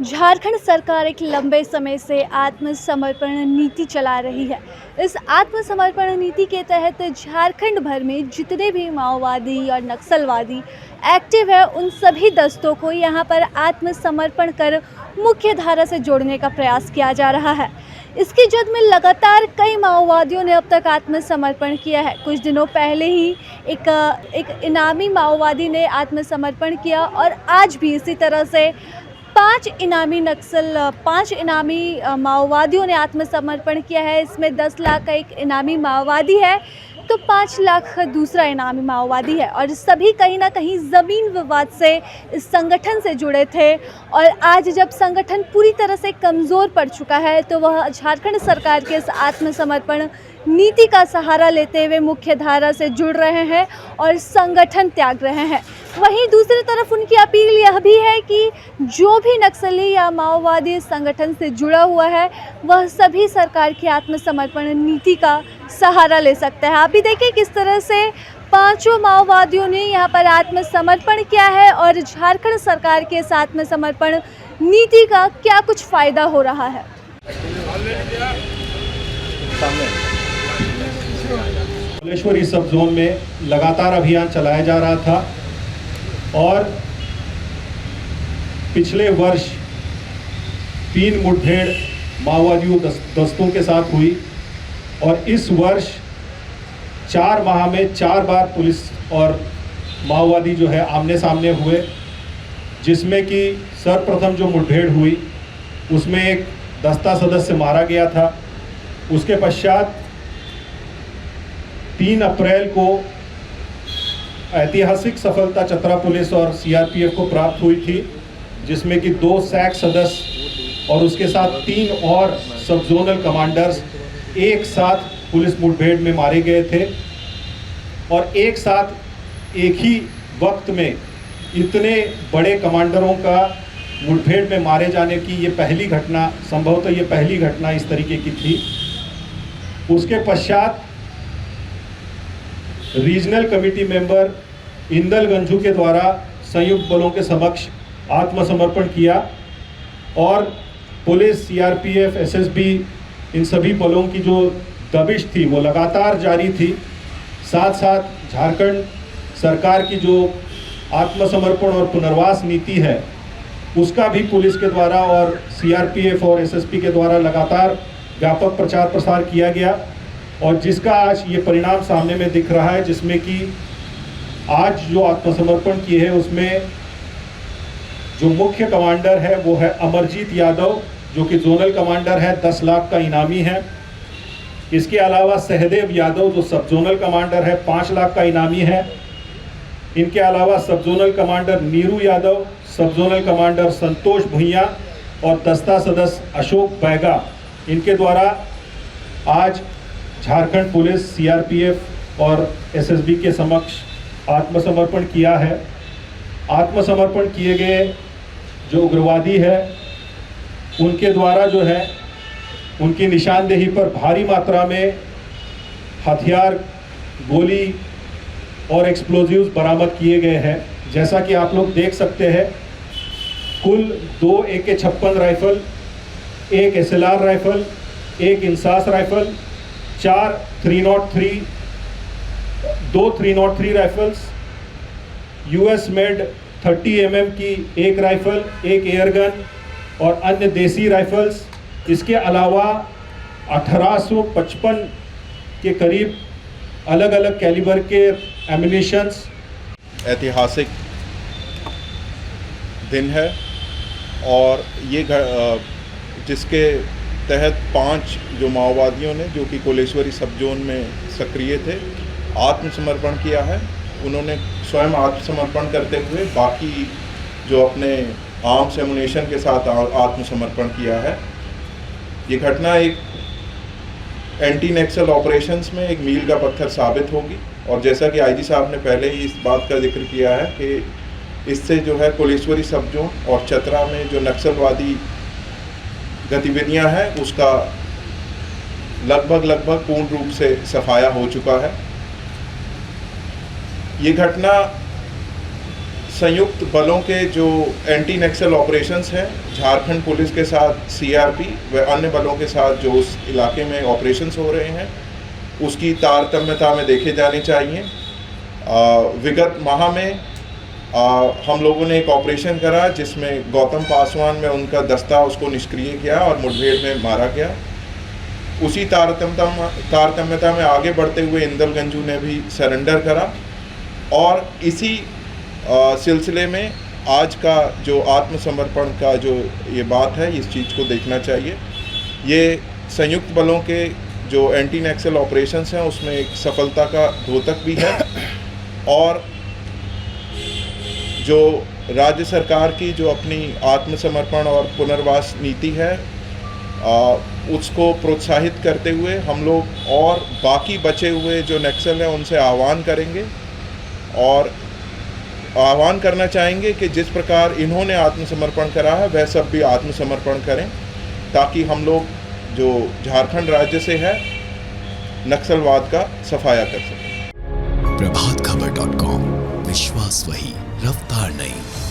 झारखंड सरकार एक लंबे समय से आत्मसमर्पण नीति चला रही है। इस आत्मसमर्पण नीति के तहत झारखंड भर में जितने भी माओवादी और नक्सलवादी एक्टिव है, उन सभी दस्तों को यहां पर आत्मसमर्पण कर मुख्य धारा से जोड़ने का प्रयास किया जा रहा है। इसकी जद में लगातार कई माओवादियों ने अब तक आत्मसमर्पण किया है। कुछ दिनों पहले ही एक इनामी माओवादी ने आत्मसमर्पण किया और आज भी इसी तरह से पांच इनामी माओवादियों ने आत्मसमर्पण किया है। इसमें 10 लाख का एक इनामी माओवादी है तो 5 लाख का दूसरा इनामी माओवादी है और सभी कहीं ना कहीं ज़मीन विवाद से इस संगठन से जुड़े थे। और आज जब संगठन पूरी तरह से कमज़ोर पड़ चुका है तो वह झारखंड सरकार के इस आत्मसमर्पण नीति का सहारा लेते हुए मुख्य धारा से जुड़ रहे हैं और संगठन त्याग रहे हैं। वहीं दूसरी तरफ उनकी अपील यह भी है कि जो भी नक्सली या माओवादी संगठन से जुड़ा हुआ है वह सभी सरकार की आत्मसमर्पण नीति का सहारा ले सकता है। आप भी देखिए किस तरह से पांचों माओवादियों ने यहां पर आत्मसमर्पण किया है और झारखंड सरकार के इस आत्मसमर्पण नीति का क्या कुछ फ़ायदा हो रहा है। कोलेश्वरी सब जोन में लगातार अभियान चलाया जा रहा था और पिछले वर्ष 3 मुठभेड़ माओवादियों दस्तों के साथ हुई और इस वर्ष 4 माह में 4 बार पुलिस और माओवादी जो है आमने सामने हुए, जिसमें कि सर्वप्रथम जो मुठभेड़ हुई उसमें एक दस्ता सदस्य मारा गया था। उसके पश्चात 3 अप्रैल को ऐतिहासिक सफलता चतरा पुलिस और सीआरपीएफ को प्राप्त हुई थी, जिसमें कि 2 सैक सदस्य और उसके साथ 3 और सब जोनल कमांडर्स एक साथ पुलिस मुठभेड़ में मारे गए थे। और एक साथ एक ही वक्त में इतने बड़े कमांडरों का मुठभेड़ में मारे जाने की ये पहली घटना, संभवतः ये पहली घटना इस तरीके की थी। उसके पश्चात regional committee member Indal Ganju के द्वारा संयुक्त बलों के समक्ष आत्मसमर्पण किया और पुलिस, सीआरपीएफ, एसएसबी, इन सभी बलों की जो दबिश थी वो लगातार जारी थी। साथ साथ झारखंड सरकार की जो आत्मसमर्पण और पुनर्वास नीति है उसका भी पुलिस के द्वारा और सीआरपीएफ और एसएसपी के द्वारा लगातार व्यापक प्रचार प्रसार किया गया और जिसका आज ये परिणाम सामने में दिख रहा है, जिसमें कि आज जो आत्मसमर्पण किए हैं उसमें जो मुख्य कमांडर है वो है अमरजीत यादव, जो कि जोनल कमांडर है, 10 लाख का इनामी है। इसके अलावा सहदेव यादव जो सब जोनल कमांडर है, 5 लाख का इनामी है। इनके अलावा सब जोनल कमांडर नीरू यादव, सब जोनल कमांडर संतोष भुइया और दस्ता सदस्य अशोक बैगा, इनके द्वारा आज झारखंड पुलिस, सीआरपीएफ और एसएसबी के समक्ष आत्मसमर्पण किया है। आत्मसमर्पण किए गए जो उग्रवादी है उनके द्वारा जो है उनकी निशानदेही पर भारी मात्रा में हथियार, गोली और एक्सप्लोजिव्स बरामद किए गए हैं। जैसा कि आप लोग देख सकते हैं, कुल 2 AK-56 rifle, 1 SLR rifle, 1 INSAS rifle, 2 303 rifles, US made 30 mm की 1 राइफल, 1 एयरगन और अन्य देसी राइफल्स। इसके अलावा 1855 के करीब अलग अलग कैलिबर के एम्युनिशंस। ऐतिहासिक दिन है और ये जिसके तहत 5 जो माओवादियों ने, जो कि कोलेश्वरी सब जोन में सक्रिय थे, आत्मसमर्पण किया है। उन्होंने स्वयं आत्मसमर्पण करते हुए बाकी जो अपने आर्म्स एमुनेशन के साथ आत्मसमर्पण किया है। ये घटना एक एंटी नक्सल ऑपरेशंस में एक मील का पत्थर साबित होगी और जैसा कि आईजी साहब ने पहले ही इस बात का जिक्र किया है कि इससे जो है कोलेश्वरी सब जोन और चतरा में जो नक्सलवादी गतिविधियां हैं उसका लगभग पूर्ण रूप से सफाया हो चुका है। ये घटना संयुक्त बलों के जो एंटी नक्सल ऑपरेशंस हैं, झारखंड पुलिस के साथ सीआरपी व अन्य बलों के साथ जो उस इलाके में ऑपरेशंस हो रहे हैं, उसकी तारतम्यता में देखे जाने चाहिए। विगत माह में हम लोगों ने एक ऑपरेशन करा जिसमें गौतम पासवान में उनका दस्ता उसको निष्क्रिय किया और मुठभेड़ में मारा गया। उसी तारतम्यता में आगे बढ़ते हुए इंदल गंजू ने भी सरेंडर करा और इसी सिलसिले में आज का जो आत्मसमर्पण का जो ये बात है, इस चीज़ को देखना चाहिए। ये संयुक्त बलों के जो एंटी नक्सल ऑपरेशंस हैं उसमें एक सफलता का द्योतक भी है और जो राज्य सरकार की जो अपनी आत्मसमर्पण और पुनर्वास नीति है उसको प्रोत्साहित करते हुए हम लोग और बाकी बचे हुए जो नक्सल हैं उनसे आह्वान करेंगे और आह्वान करना चाहेंगे कि जिस प्रकार इन्होंने आत्मसमर्पण करा है वह सब भी आत्मसमर्पण करें, ताकि हम लोग जो झारखंड राज्य से है नक्सलवाद का सफाया कर सकें। प्रभातखबर.com, विश्वास वही, रफ्तार नहीं।